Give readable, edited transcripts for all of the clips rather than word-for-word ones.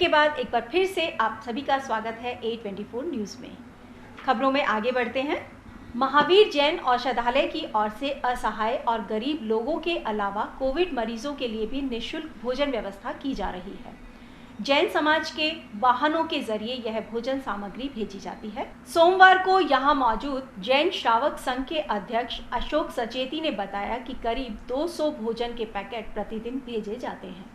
के बाद एक बार फिर से आप सभी का स्वागत है A24 न्यूज़ में। खबरों में आगे बढ़ते हैं। महावीर जैन औषधालय की ओर से असहाय और गरीब लोगों के अलावा कोविड मरीजों के लिए भी निःशुल्क भोजन व्यवस्था की जा रही है। जैन समाज के वाहनों के जरिए यह भोजन सामग्री भेजी जाती है। सोमवार को यहां मौजूद जैन श्रावक संघ के अध्यक्ष अशोक सचेती ने बताया कि करीब 200 भोजन के पैकेट प्रतिदिन भेजे जाते हैं।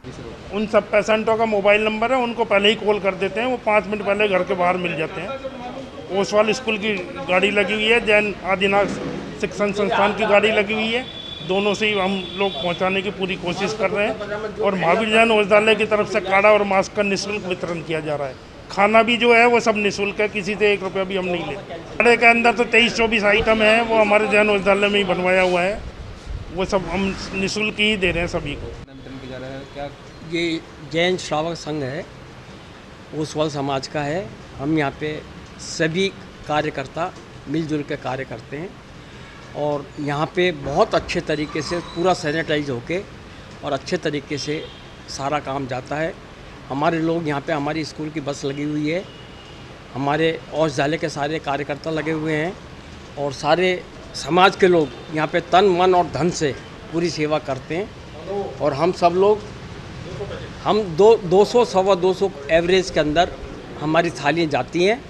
उन सब पेशेंटों का मोबाइल नंबर है, उनको पहले ही कॉल कर देते हैं, वो 5 मिनट पहले घर के बाहर मिल जाते हैं। ओसवाल स्कूल की गाड़ी लगी हुई है, जैन आदिनाथ शिक्षण संस्थान की गाड़ी लगी हुई है, दोनों से ही हम लोग पहुंचाने की पूरी कोशिश कर रहे हैं। और महावीर जैन औषधालय की तरफ से काढ़ा और मास्क का निःशुल्क वितरण किया जा रहा है। खाना भी जो है वो सब निःशुल्क है, किसी से 1 रुपया भी हम नहीं लेते। काढ़े के अंदर तो 23-24 आइटम है, वो हमारे जैन औषधालय में ही बनवाया हुआ है, वो सब हम निःशुल्क ही दे रहे हैं सभी को। क्या ये जैन श्रावक संघ है, ओसवाल समाज का है। हम यहाँ पे सभी कार्यकर्ता मिलजुल के कार्य करते हैं और यहाँ पे बहुत अच्छे तरीके से पूरा सैनिटाइज होके और अच्छे तरीके से सारा काम जाता है। हमारे लोग यहाँ पे, हमारी स्कूल की बस लगी हुई है, हमारे औषधालय के सारे कार्यकर्ता लगे हुए हैं और सारे समाज के लोग यहाँ पे तन मन और धन से पूरी सेवा करते हैं। और हम सब लोग 200-225 एवरेज के अंदर हमारी थालियाँ जाती हैं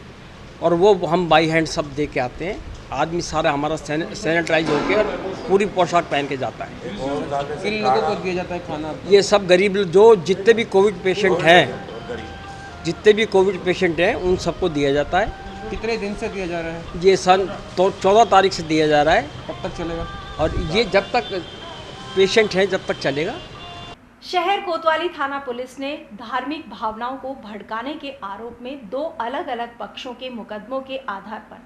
और वो हम बाई हैंड सब दे के आते हैं। आदमी सारा हमारा सैनिटाइज होकर पूरी पोशाक पहन के जाता है। किन लोगों को दिया जाता है खाना? ये सब गरीब जो जितने भी कोविड पेशेंट हैं उन सबको दिया जाता है। कितने दिन से दिया जा रहा है? ये सन 14 तारीख से दिया जा रहा है। कब तक चलेगा? और ये जब तक पेशेंट हैं जब तक चलेगा। शहर कोतवाली थाना पुलिस ने धार्मिक भावनाओं को भड़काने के आरोप में 2 अलग अलग पक्षों के मुकदमों के आधार पर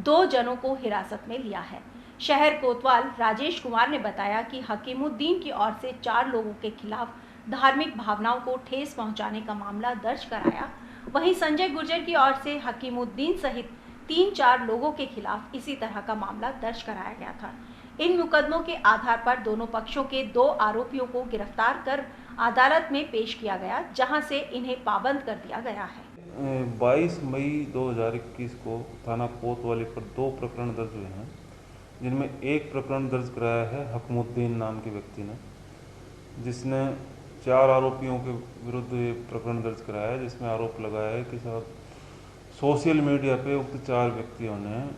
2 जनों को हिरासत में लिया है। शहर कोतवाल राजेश कुमार ने बताया कि हकीमुद्दीन की ओर से 4 लोगों के खिलाफ धार्मिक भावनाओं को ठेस पहुंचाने का मामला दर्ज कराया। वहीं संजय गुर्जर की ओर से हकीमुद्दीन सहित 3-4 लोगों के खिलाफ इसी तरह का मामला दर्ज कराया गया था। इन मुकदमों के आधार पर दोनों पक्षों के 2 आरोपियों को गिरफ्तार कर अदालत में पेश किया गया, जहां से इन्हें पाबंद कर दिया गया है। 22 मई 2021 को थाना कोतवाली पर 2 प्रकरण दर्ज हुए हैं, जिनमें एक प्रकरण दर्ज कराया है हकीमुद्दीन नाम के व्यक्ति ने, जिसने 4 आरोपियों के विरुद्ध प्रकरण दर्ज कराया है, जिसमें आरोप लगाया है कि साहब सोशल मीडिया पे उक्त 4 व्यक्तियों ने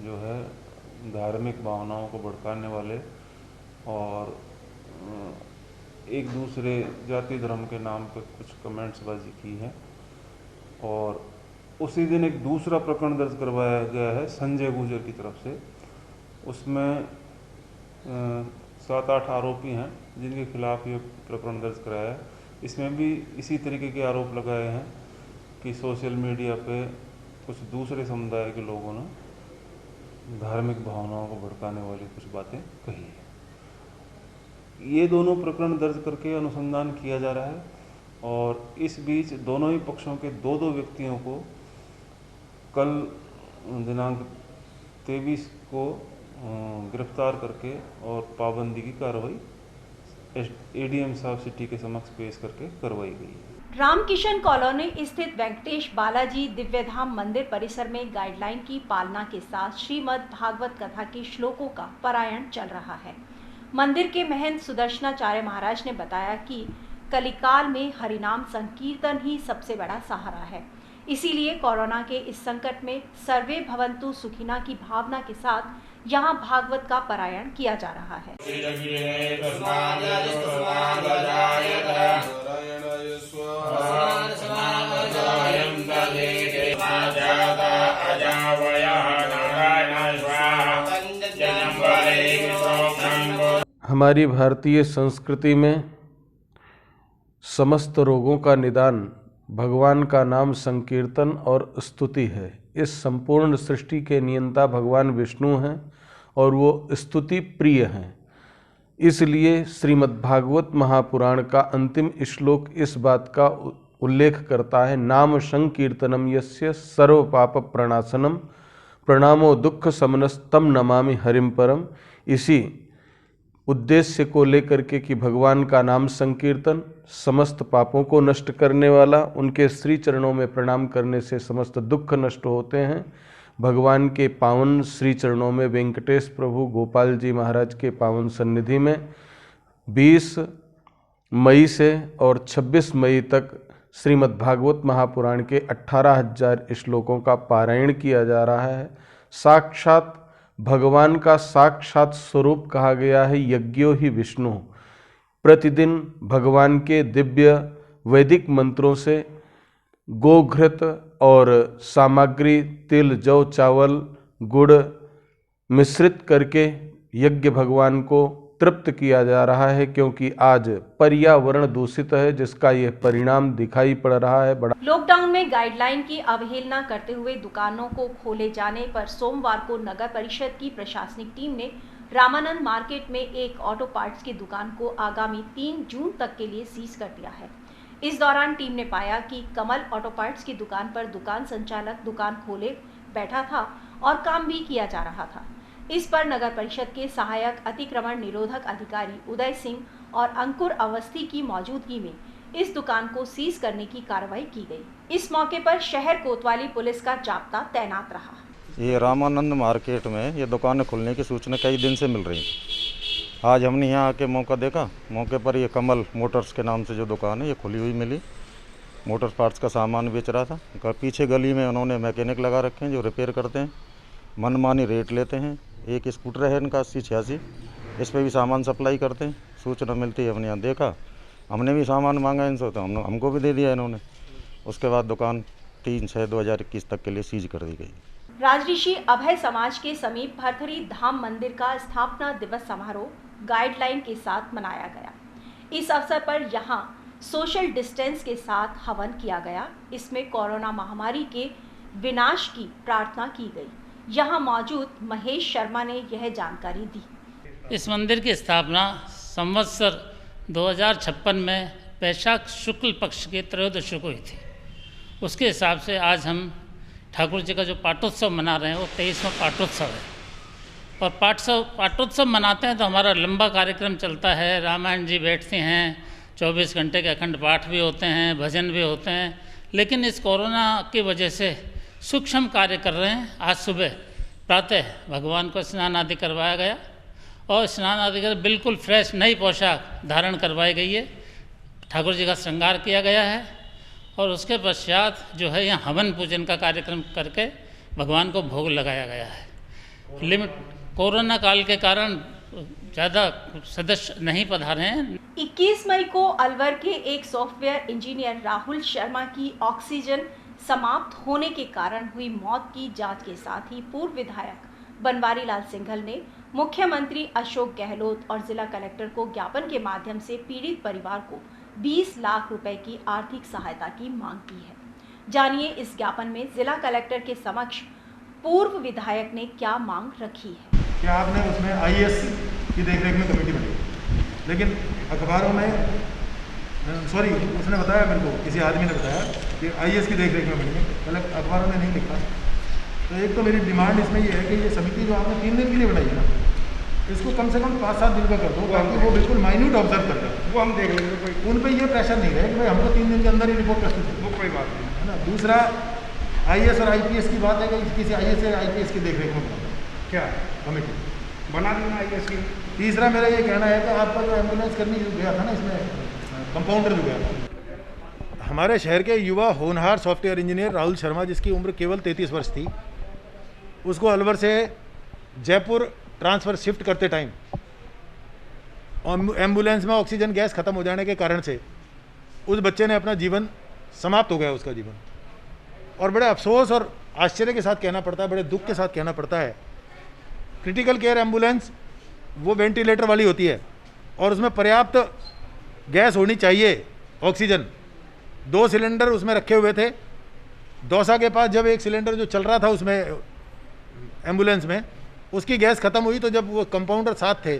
जो है धार्मिक भावनाओं को भड़काने वाले और एक दूसरे जाति धर्म के नाम पर कुछ कमेंट्सबाजी की है। और उसी दिन एक दूसरा प्रकरण दर्ज करवाया गया है संजय गुर्जर की तरफ से। उसमें 7-8 आरोपी हैं जिनके खिलाफ ये प्रकरण दर्ज कराया है। इसमें भी इसी तरीके के आरोप लगाए हैं कि सोशल मीडिया पे कुछ दूसरे समुदाय के लोगों ने धार्मिक भावनाओं को भड़काने वाली कुछ बातें कही है। ये दोनों प्रकरण दर्ज करके अनुसंधान किया जा रहा है और इस बीच दोनों ही पक्षों के 2-2 व्यक्तियों को कल दिनांक 23 को गिरफ्तार करके और पाबंदी की कार्रवाई एडीएम साहब सिटी के समक्ष पेश करके करवाई गई है। रामकिशन कॉलोनी स्थित वेंकटेश बालाजी दिव्यधाम मंदिर परिसर में गाइडलाइन की पालना के साथ श्रीमद् भागवत कथा के श्लोकों का पारायण चल रहा है। मंदिर के महंत सुदर्शनाचार्य महाराज ने बताया कि कलिकाल में हरिनाम संकीर्तन ही सबसे बड़ा सहारा है, इसीलिए कोरोना के इस संकट में सर्वे भवन्तु सुखिना की भावना के साथ यहाँ भागवत का पारायण किया जा रहा है। हमारी भारतीय संस्कृति में समस्त रोगों का निदान भगवान का नाम संकीर्तन और स्तुति है। इस संपूर्ण सृष्टि के नियंता भगवान विष्णु हैं और वो स्तुति प्रिय हैं। इसलिए श्रीमद्भागवत महापुराण का अंतिम श्लोक इस बात का उल्लेख करता है, नाम संकीर्तनम यस्य सर्व पाप प्रणाशनम प्रणामो दुख समनस्तम नमामि हरिम परम। इसी उद्देश्य को लेकर के कि भगवान का नाम संकीर्तन समस्त पापों को नष्ट करने वाला, उनके श्री चरणों में प्रणाम करने से समस्त दुख नष्ट होते हैं। भगवान के पावन श्री चरणों में वेंकटेश प्रभु गोपाल जी महाराज के पावन सन्निधि में 20 मई से और 26 मई तक श्रीमद् भागवत महापुराण के 18,000 श्लोकों का पारायण किया जा रहा है। साक्षात भगवान का साक्षात स्वरूप कहा गया है यज्ञो ही विष्णु। प्रतिदिन भगवान के दिव्य वैदिक मंत्रों से गोघृत और सामग्री तिल जौ चावल गुड़ मिश्रित करके यज्ञ भगवान को तृप्त किया जा रहा है, क्योंकि आज पर्यावरण दूषित है, जिसका यह परिणाम दिखाई पड़ रहा है। बड़ा लॉकडाउन में गाइडलाइन की अवहेलना करते हुए दुकानों को खोले जाने पर सोमवार को नगर परिषद की प्रशासनिक टीम ने रामानंद मार्केट में एक ऑटो पार्ट्स की दुकान को आगामी 3 जून तक के लिए सीज कर दिया है। इस दौरान टीम ने पाया कि कमल ऑटो पार्ट्स की दुकान पर दुकान संचालक दुकान खोले बैठा था और काम भी किया जा रहा था। इस पर नगर परिषद के सहायक अतिक्रमण निरोधक अधिकारी उदय सिंह और अंकुर अवस्थी की मौजूदगी में इस दुकान को सीज करने की कार्रवाई की गई। इस मौके पर शहर कोतवाली पुलिस का जाब्ता तैनात रहा। ये रामानंद मार्केट में ये दुकानें खुलने की सूचना कई दिन से मिल रही। आज हमने यहाँ आके मौका देखा, मौके पर ये कमल मोटर्स के नाम से जो दुकान है ये खुली हुई मिली। मोटर पार्ट्स का सामान बेच रहा था। पीछे गली में उन्होंने मैकेनिक लगा रखे हैं जो रिपेयर करते हैं, मनमानी रेट लेते हैं। एक स्कूटर है इनका 80-86, इस पर भी सामान सप्लाई करते हैं। सूचना मिलती है हमने यहाँ देखा, हमने भी सामान मांगा इनसे तो हमको भी दे दिया इन्होंने। उसके बाद दुकान 3/6/2021 तक के लिए सीज कर दी गई। राजऋषि अभय समाज के समीप भरथरी धाम मंदिर का स्थापना दिवस समारोह गाइडलाइन के साथ मनाया गया। इस अवसर पर यहां सोशल डिस्टेंस के साथ हवन किया गया। इसमें कोरोना महामारी के विनाश की प्रार्थना की गई। यहां मौजूद महेश शर्मा ने यह जानकारी दी। इस मंदिर की स्थापना संवत्सर 2056 में वैशाख शुक्ल पक्ष के त्रयोदशी को हुई थी। उसके हिसाब से आज हम ठाकुर जी का जो पाटोत्सव मना रहे हैं वो 23वां पाटोत्सव है। और पाटोत्सव मनाते हैं तो हमारा लंबा कार्यक्रम चलता है। रामायण जी बैठते हैं, 24 घंटे के अखंड पाठ भी होते हैं, भजन भी होते हैं। लेकिन इस कोरोना की वजह से सूक्ष्म कार्य कर रहे हैं। आज सुबह प्रातः भगवान को स्नान आदि करवाया गया और स्नान आदि कर बिल्कुल फ्रेश नई पोशाक धारण करवाई गई है। ठाकुर जी का श्रृंगार किया गया है और उसके पश्चात जो है यहाँ हवन पूजन का कार्यक्रम करके भगवान को भोग लगाया गया है। लिमिट कोरोना काल के कारण ज़्यादा सदस्य नहीं पधारे हैं। 21 मई को अलवर के एक सॉफ्टवेयर इंजीनियर राहुल शर्मा की ऑक्सीजन समाप्त होने के कारण हुई मौत की जांच के साथ ही पूर्व विधायक बनवारी लाल सिंघल ने मुख्यमंत्री अशोक गहलोत और जिला कलेक्टर को ज्ञापन के माध्यम से पीड़ित परिवार को 20 लाख रुपए की आर्थिक सहायता की मांग की है। जानिए इस ज्ञापन में जिला कलेक्टर के समक्ष पूर्व विधायक ने क्या मांग रखी है। क्या आपने उसमें आईएएस की देखरेख में कमेटी बनाई, लेकिन अखबारों में उसने बताया मेरे को, किसी आदमी ने बताया कि आईएएस की देखरेख में बनी है, मतलब अखबारों में नहीं लिखा। तो एक तो मेरी डिमांड इसमें ये है कि ये समिति जो आपने 3 दिन के लिए बनाई है ना, इसको कम से कम 5-7 दिन का कर दो, ताकि वो बिल्कुल माइन्यूट ऑब्जर्व कर लें। वो हम देख लेंगे, उन पर ये प्रेशर नहीं रहे कि भाई हमको 3 दिन के अंदर ही रिपोर्ट प्रस्तुत है, वो कोई बात नहीं है ना। दूसरा आईएएस और आईपीएस की बात है कि किसी आईएएस या आईपीएस की देखरेख में बना क्या कमेटी बना देना आईएएस की। तीसरा मेरा ये कहना है कि आपका जो एम्बुलेंस करने जो गया था ना, इसमें कंपाउंडर जो गया था, हमारे शहर के युवा होनहार सॉफ्टवेयर इंजीनियर राहुल शर्मा, जिसकी उम्र केवल 33 वर्ष थी, उसको अलवर से जयपुर ट्रांसफ़र शिफ्ट करते टाइम एम्बुलेंस में ऑक्सीजन गैस ख़त्म हो जाने के कारण से उस बच्चे ने अपना जीवन समाप्त हो गया, उसका जीवन। और बड़े अफसोस और आश्चर्य के साथ कहना पड़ता है, बड़े दुख के साथ कहना पड़ता है, क्रिटिकल केयर एम्बुलेंस वो वेंटिलेटर वाली होती है और उसमें पर्याप्त गैस होनी चाहिए, ऑक्सीजन। 2 सिलेंडर उसमें रखे हुए थे। दौसा के पास जब एक सिलेंडर जो चल रहा था उसमें एम्बुलेंस में, उसकी गैस ख़त्म हुई, तो जब वो कंपाउंडर साथ थे,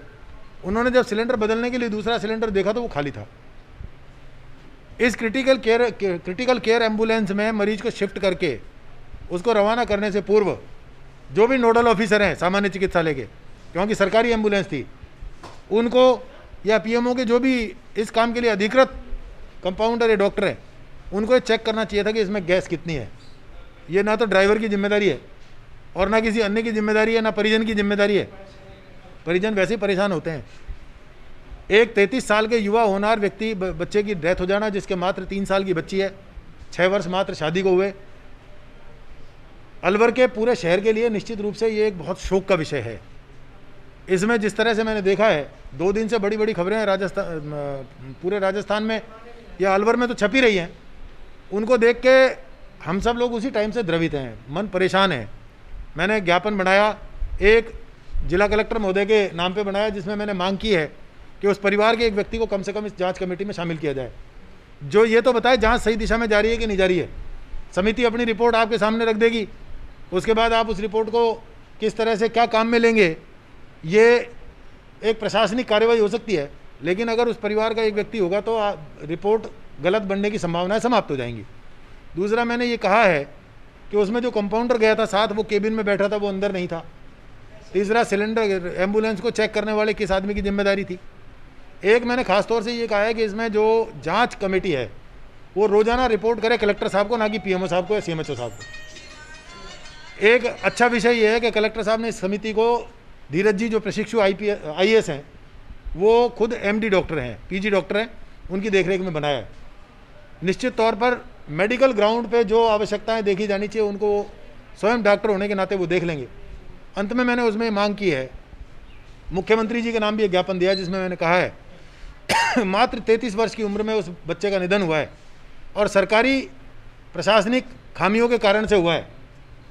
उन्होंने जब सिलेंडर बदलने के लिए दूसरा सिलेंडर देखा तो वो खाली था। इस क्रिटिकल केयर एम्बुलेंस में मरीज को शिफ्ट करके उसको रवाना करने से पूर्व जो भी नोडल ऑफिसर हैं सामान्य चिकित्सालय के, क्योंकि सरकारी एम्बुलेंस थी, उनको या पीएमओ के जो भी इस काम के लिए अधिकृत कंपाउंडर या डॉक्टर है, उनको ये चेक करना चाहिए था कि इसमें गैस कितनी है। ये ना तो ड्राइवर की जिम्मेदारी है और ना किसी अन्य की जिम्मेदारी है, ना परिजन की जिम्मेदारी है। परिजन वैसे ही परेशान होते हैं। एक 33 साल के युवा होनहार व्यक्ति बच्चे की डेथ हो जाना, जिसके मात्र 3 साल की बच्ची है, 6 वर्ष मात्र शादी को हुए। अलवर के पूरे शहर के लिए निश्चित रूप से ये एक बहुत शोक का विषय है। इसमें जिस तरह से मैंने देखा है, 2 दिन से बड़ी बड़ी खबरें पूरे राजस्थान में या अलवर में तो छपी रही हैं। उनको देख के हम सब लोग उसी टाइम से द्रवित हैं, मन परेशान है। मैंने ज्ञापन बनाया, एक जिला कलेक्टर महोदय के नाम पे बनाया, जिसमें मैंने मांग की है कि उस परिवार के एक व्यक्ति को कम से कम इस जांच कमेटी में शामिल किया जाए, जो ये तो बताए जांच सही दिशा में जा रही है कि नहीं जा रही है। समिति अपनी रिपोर्ट आपके सामने रख देगी, उसके बाद आप उस रिपोर्ट को किस तरह से क्या काम में लेंगे, ये एक प्रशासनिक कार्रवाई हो सकती है। लेकिन अगर उस परिवार का एक व्यक्ति होगा तो रिपोर्ट गलत बनने की संभावनाएं समाप्त हो जाएंगी। दूसरा, मैंने ये कहा है कि उसमें जो कंपाउंडर गया था साथ, वो केबिन में बैठा था, वो अंदर नहीं था। तीसरा, सिलेंडर एम्बुलेंस को चेक करने वाले किस आदमी की जिम्मेदारी थी। एक मैंने खास तौर से ये कहा है कि इसमें जो जांच कमेटी है वो रोजाना रिपोर्ट करे कलेक्टर साहब को, ना कि पीएमओ साहब को या सीएमएचओ साहब को। एक अच्छा विषय ये है कि कलेक्टर साहब ने इस समिति को, धीरज जी जो प्रशिक्षु आईएएस हैं, वो खुद एमडी डॉक्टर हैं, पीजी डॉक्टर हैं, उनकी देखरेख में बनाया है। निश्चित तौर पर मेडिकल ग्राउंड पे जो आवश्यकताएं देखी जानी चाहिए, उनको स्वयं डॉक्टर होने के नाते वो देख लेंगे। अंत में मैंने उसमें मांग की है, मुख्यमंत्री जी के नाम भी एक ज्ञापन दिया, जिसमें मैंने कहा है मात्र 33 वर्ष की उम्र में उस बच्चे का निधन हुआ है और सरकारी प्रशासनिक खामियों के कारण से हुआ है।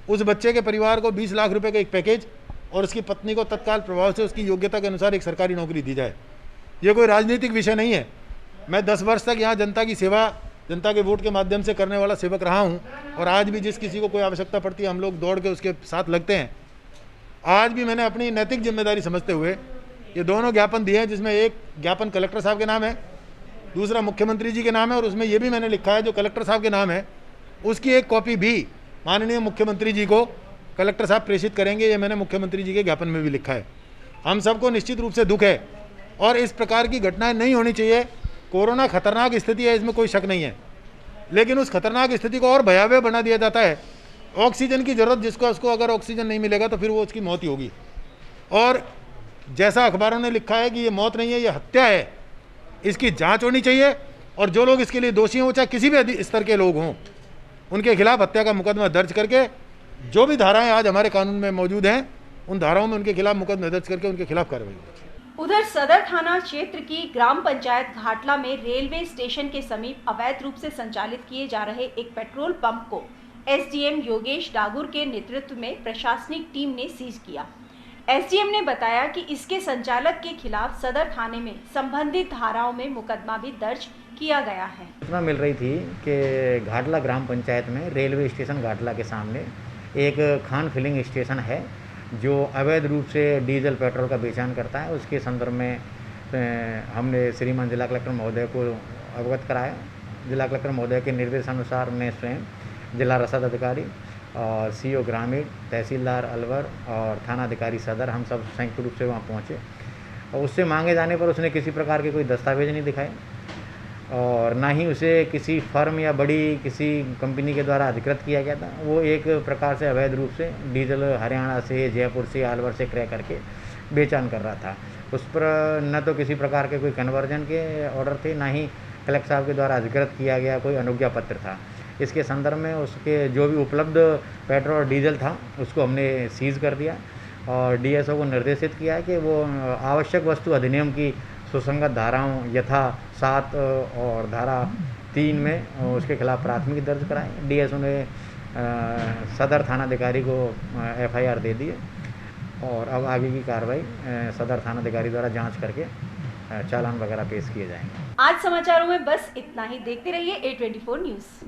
उस बच्चे के परिवार को 20 लाख रुपए का एक पैकेज और उसकी पत्नी को तत्काल प्रभाव से उसकी योग्यता के अनुसार एक सरकारी नौकरी दी जाए। ये कोई राजनीतिक विषय नहीं है। मैं 10 वर्ष तक यहाँ जनता की सेवा, जनता के वोट के माध्यम से करने वाला सेवक रहा हूँ और आज भी जिस किसी को कोई आवश्यकता पड़ती है, हम लोग दौड़ के उसके साथ लगते हैं। आज भी मैंने अपनी नैतिक जिम्मेदारी समझते हुए ये दोनों ज्ञापन दिए हैं, जिसमें एक ज्ञापन कलेक्टर साहब के नाम है, दूसरा मुख्यमंत्री जी के नाम है, और उसमें ये भी मैंने लिखा है जो कलेक्टर साहब के नाम है उसकी एक कॉपी भी माननीय मुख्यमंत्री जी को कलेक्टर साहब प्रेषित करेंगे। ये मैंने मुख्यमंत्री जी के ज्ञापन में भी लिखा है। हम सबको निश्चित रूप से दुख है और इस प्रकार की घटनाएं नहीं होनी चाहिए। कोरोना खतरनाक स्थिति है, इसमें कोई शक नहीं है, लेकिन उस खतरनाक स्थिति को और भयावह बना दिया जाता है। ऑक्सीजन की ज़रूरत जिसको, उसको अगर ऑक्सीजन नहीं मिलेगा तो फिर वो उसकी मौत ही होगी। और जैसा अखबारों ने लिखा है कि ये मौत नहीं है, ये हत्या है, इसकी जांच होनी चाहिए और जो लोग इसके लिए दोषी हों, चाहे किसी भी स्तर के लोग हों, उनके खिलाफ हत्या का मुकदमा दर्ज करके जो भी धाराएं आज हमारे कानून में मौजूद हैं, उन धाराओं में उनके खिलाफ मुकदमा दर्ज करके उनके खिलाफ कार्रवाई हो। उधर सदर थाना क्षेत्र की ग्राम पंचायत घाटला में रेलवे स्टेशन के समीप अवैध रूप से संचालित किए जा रहे एक पेट्रोल पंप को एसडीएम योगेश डागुर के नेतृत्व में प्रशासनिक टीम ने सीज किया। एसडीएम ने बताया कि इसके संचालक के खिलाफ सदर थाने में संबंधित धाराओं में मुकदमा भी दर्ज किया गया है। सूचना मिल रही थी कि घाटला ग्राम पंचायत में रेलवे स्टेशन घाटला के सामने एक खान फिलिंग स्टेशन है जो अवैध रूप से डीजल पेट्रोल का बेचान करता है। उसके संदर्भ में हमने श्रीमान जिला कलेक्टर महोदय को अवगत कराया। जिला कलेक्टर महोदय के निर्देशानुसार मैं स्वयं जिला रसद अधिकारी और सीओ ग्रामीण, तहसीलदार अलवर और थाना अधिकारी सदर, हम सब संयुक्त रूप से वहाँ पहुँचे और उससे मांगे जाने पर उसने किसी प्रकार के कोई दस्तावेज नहीं दिखाए और ना ही उसे किसी फर्म या बड़ी किसी कंपनी के द्वारा अधिकृत किया गया था। वो एक प्रकार से अवैध रूप से डीजल हरियाणा से, जयपुर से, अलवर से क्रय करके बेचान कर रहा था। उस पर न तो किसी प्रकार के कोई कन्वर्जन के ऑर्डर थे, ना ही कलेक्टर साहब के द्वारा अधिकृत किया गया कोई अनुज्ञा पत्र था। इसके संदर्भ में उसके जो भी उपलब्ध पेट्रोल और डीजल था उसको हमने सीज कर दिया और डीएसओ को निर्देशित किया है कि वो आवश्यक वस्तु अधिनियम की सुसंगत धाराओं यथा 7 और धारा 3 में उसके खिलाफ प्राथमिकी दर्ज कराएं। डीएसओ ने सदर थानाधिकारी को एफआईआर दे दी है और अब आगे की कार्रवाई सदर थानाधिकारी द्वारा जांच करके चालान वगैरह पेश किए जाएंगे। आज समाचारों में बस इतना ही। देखते रहिए A24 न्यूज़।